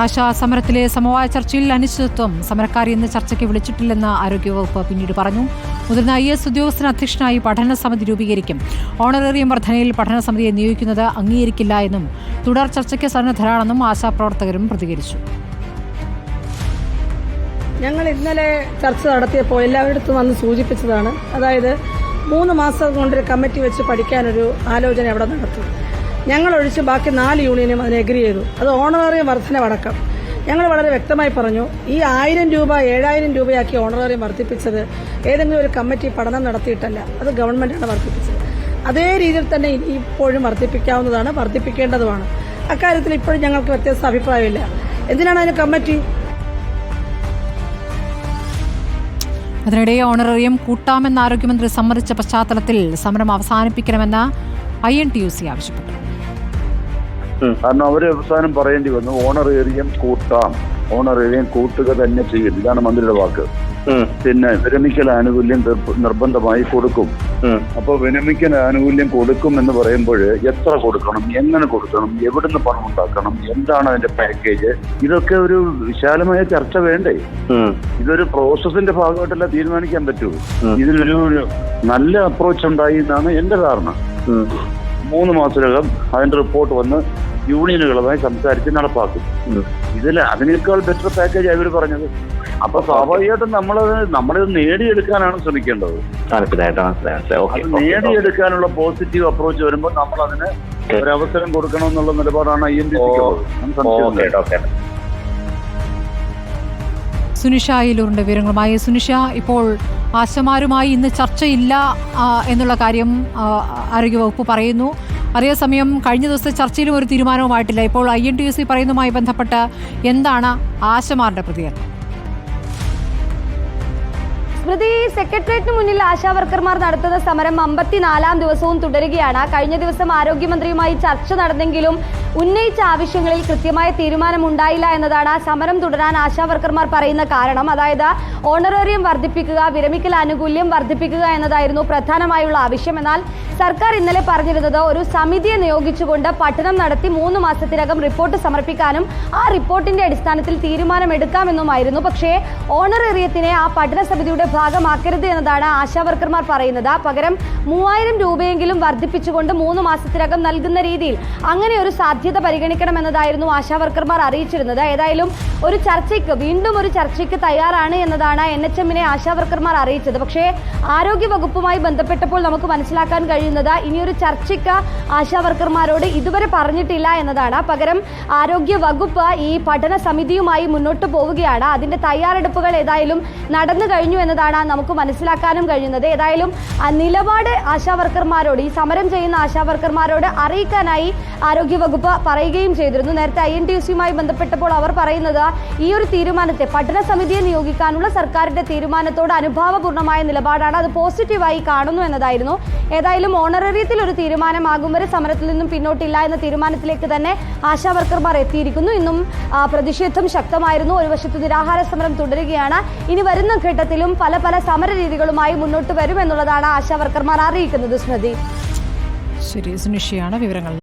ആശാ സമരത്തിലെ സമവായ ചർച്ചയിൽ അനിശ്ചിതത്വം. സമരക്കാരി ഇന്ന് ചർച്ചയ്ക്ക് വിളിച്ചിട്ടില്ലെന്ന് ആരോഗ്യവകുപ്പ് പിന്നീട് പറഞ്ഞു. മുതിർന്ന IAS ഉദ്യോഗസ്ഥന് അധ്യക്ഷനായി പഠനസമിതി രൂപീകരിക്കും. ഓണറേറിയം വർധനയിൽ പഠനസമിതിയെ നിയോഗിക്കുന്നത് അംഗീകരിക്കില്ല എന്നും തുടർ ചർച്ചയ്ക്ക് സന്നദ്ധരാണെന്നും ആശാപ്രവർത്തകരും പ്രതികരിച്ചു. ഞങ്ങൾ ഇന്നലെ ചർച്ച നടത്തിയപ്പോൾ എല്ലാവരിടത്തും വന്ന് സൂചിപ്പിച്ചതാണ്. അതായത് 3 മാസം കൊണ്ടൊരു കമ്മിറ്റി വെച്ച് പഠിക്കാനൊരു ആലോചന അവിടെ നടത്തി. ഞങ്ങളൊഴിച്ച് ബാക്കി 4 യൂണിയനും അതിന് എഗ്രി ചെയ്തു. അത് ഓണറേറിയം വർധനവടക്കം. ഞങ്ങൾ വളരെ വ്യക്തമായി പറഞ്ഞു, ഈ 1000 രൂപ 7000 രൂപയാക്കി ഓണറേറിയം വർദ്ധിപ്പിച്ചത് ഏതെങ്കിലും ഒരു കമ്മിറ്റി പഠനം നടത്തിയിട്ടല്ല, അത് ഗവൺമെന്റാണ് വർദ്ധിപ്പിച്ചത്. അതേ രീതിയിൽ തന്നെ ഇപ്പോഴും വർദ്ധിപ്പിക്കാവുന്നതാണ്, വർദ്ധിപ്പിക്കേണ്ടതുമാണ്. അക്കാര്യത്തിൽ ഇപ്പോഴും ഞങ്ങൾക്ക് വ്യത്യസ്ത അഭിപ്രായമില്ല. എന്തിനാണ് അതിന് കമ്മിറ്റി? അതിനിടെ ഓണറേറിയം കൂട്ടാമെന്ന് ആരോഗ്യമന്ത്രി സമ്മതിച്ച പശ്ചാത്തലത്തിൽ സമരം അവസാനിപ്പിക്കണമെന്ന് INTUC ആവശ്യപ്പെട്ടു. കാരണം അവര് അവസാനം പറയേണ്ടി വന്നു, ഓണറേറിയം കൂട്ടാം, ഓണറേറിയം കൂട്ടുക തന്നെ ചെയ്യും. ഇതാണ് മന്ത്രിയുടെ വാക്ക്. പിന്നെ വിരമിക്കൽ ആനുകൂല്യം നിർബന്ധമായി കൊടുക്കും. അപ്പൊ വിരമിക്കൽ ആനുകൂല്യം കൊടുക്കും എന്ന് പറയുമ്പോൾ എത്ര കൊടുക്കണം, എങ്ങനെ കൊടുക്കണം, എവിടുന്ന് പണം ഉണ്ടാക്കണം, എന്താണ് അതിന്റെ പാക്കേജ്, ഇതൊക്കെ ഒരു വിശാലമായ ചർച്ച വേണ്ടേ? ഇതൊരു പ്രോസസ്സിന്റെ ഭാഗമായിട്ടല്ല തീരുമാനിക്കാൻ പറ്റൂ. ഇതിനൊരു നല്ല അപ്രോച്ച് ഉണ്ടായി എന്നാണ് എന്റെ ധാരണ. 3 മാസത്തിനകം അതിന്റെ റിപ്പോർട്ട് വന്ന് യൂണിയനുകളുമായി സംസാരിച്ച് നടപ്പാക്കും. അതിനേക്കാൾ ബെറ്റർ പാക്കേജ് അവർ പറഞ്ഞത്. അപ്പൊ സ്വാഭാവികമായിട്ടും നമ്മളിത് നേടിയെടുക്കാനാണ് ശ്രമിക്കേണ്ടത്. അത് നേടിയെടുക്കാനുള്ള പോസിറ്റീവ് അപ്രോച്ച് വരുമ്പോൾ നമ്മൾ അതിന് ഒരവസരം കൊടുക്കണം എന്നുള്ള നിലപാടാണ് INTUC. സുനിഷ അയിലൂറിന്റെ വിവരങ്ങളുമായി. സുനിഷ, ഇപ്പോൾ ആശമാരുമായി ഇന്ന് ചർച്ചയില്ല എന്നുള്ള കാര്യം ആരോഗ്യവകുപ്പ് പറയുന്നു. അതേസമയം കഴിഞ്ഞ ദിവസത്തെ ചർച്ചയിലും ഒരു തീരുമാനവുമായിട്ടില്ല. ഇപ്പോൾ INTUC പറയുന്നതുമായി ബന്ധപ്പെട്ട് എന്താണ് ആശമാരുടെ പ്രതികരണം? സ്മൃതി, സെക്രട്ടേറിയറ്റിന് മുന്നിൽ ആശാവർക്കർമാർ നടത്തുന്ന സമരം 54-ാം ദിവസവും തുടരുകയാണ്. കഴിഞ്ഞ ദിവസം ആരോഗ്യമന്ത്രിയുമായി ചർച്ച നടന്നെങ്കിലും ഉന്നയിച്ച ആവശ്യങ്ങളിൽ കൃത്യമായ തീരുമാനമുണ്ടായില്ല എന്നതാണ് സമരം തുടരാൻ ആശാവർക്കർമാർ പറയുന്ന കാരണം. അതായത് ഓണറേറിയം വർദ്ധിപ്പിക്കുക, വിരമിക്കൽ ആനുകൂല്യം വർദ്ധിപ്പിക്കുക എന്നതായിരുന്നു പ്രധാനമായുള്ള ആവശ്യം. എന്നാൽ സർക്കാർ ഇന്നലെ പറഞ്ഞിരുന്നത് ഒരു സമിതിയെ നിയോഗിച്ചുകൊണ്ട് പഠനം നടത്തി 3 മാസത്തിനകം റിപ്പോർട്ട് സമർപ്പിക്കാനും ആ റിപ്പോർട്ടിന്റെ അടിസ്ഥാനത്തിൽ തീരുമാനമെടുക്കാമെന്നുമായിരുന്നു. പക്ഷേ ഓണറേറിയത്തിനെ ആ പഠന സമിതിയുടെ ഭാഗമാക്കരുത് എന്നതാണ് ആശാവർക്കർമാർ പറയുന്നത്. പകരം 3000 രൂപയെങ്കിലും വർദ്ധിപ്പിച്ചുകൊണ്ട് 3 മാസത്തിനകം നൽകുന്ന രീതിയിൽ അങ്ങനെ ഒരു സാധ്യത പരിഗണിക്കണമെന്നതായിരുന്നു ആശാവർക്കർമാർ അറിയിച്ചിരുന്നത്. ഏതായാലും വീണ്ടും ഒരു ചർച്ചയ്ക്ക് തയ്യാറാണ് എന്നതാണ് NHM-നെ ആശാവർക്കർമാർ അറിയിച്ചത്. പക്ഷേ ആരോഗ്യ വകുപ്പുമായി ബന്ധപ്പെട്ടപ്പോൾ നമുക്ക് മനസ്സിലാക്കാൻ കഴിയുന്നത് ഇനിയൊരു ചർച്ചയ്ക്ക് ആശാവർക്കർമാരോട് ഇതുവരെ പറഞ്ഞിട്ടില്ല എന്നതാണ്. പകരം ആരോഗ്യ വകുപ്പ് ഈ പഠന സമിതിയുമായി മുന്നോട്ട് പോവുകയാണ്. അതിന്റെ തയ്യാറെടുപ്പുകൾ ഏതായാലും നടന്നു കഴിഞ്ഞു എന്നതാണ് നമുക്ക് മനസ്സിലാക്കാനും കഴിയുന്നത്. ഏതായാലും നിലപാട് ആശാവർക്കർമാരോട്, ഈ സമരം ചെയ്യുന്ന ആശാവർക്കർമാരോട് അറിയിക്കാനായി ആരോഗ്യവകുപ്പ് പറയുകയും ചെയ്തിരുന്നു. നേരത്തെ INTUC-യുമായി ബന്ധപ്പെട്ടപ്പോൾ അവർ പറയുന്നത് ഈ ഒരു തീരുമാനത്തെ, പഠന സമിതിയെ നിയോഗിക്കാനുള്ള സർക്കാരിന്റെ തീരുമാനത്തോട് അനുഭാവപൂർണ്ണമായ നിലപാടാണ്, അത് പോസിറ്റീവായി കാണുന്നു എന്നതായിരുന്നു. ഏതായാലും ഓണറേറിയത്തിൽ ഒരു തീരുമാനമാകും വരെ സമരത്തിൽ നിന്നും പിന്നോട്ടില്ല എന്ന തീരുമാനത്തിലേക്ക് തന്നെ ആശാവർക്കർമാർ എത്തിയിരിക്കുന്നു. ഇന്നും പ്രതിഷേധം ശക്തമായിരുന്നു. ഒരു വശത്ത് നിരാഹാര സമരം തുടരുകയാണ്. ഇനി വരുന്ന ഘട്ടത്തിലും പല സമര രീതികളുമായി മുന്നോട്ട് വരുമെന്നുള്ളതാണ് ആശാവർക്കർമാർ അറിയിക്കുന്നത്. സ്മൃതി. ശരി, സുനിഷയാണ് വിവരങ്ങൾ.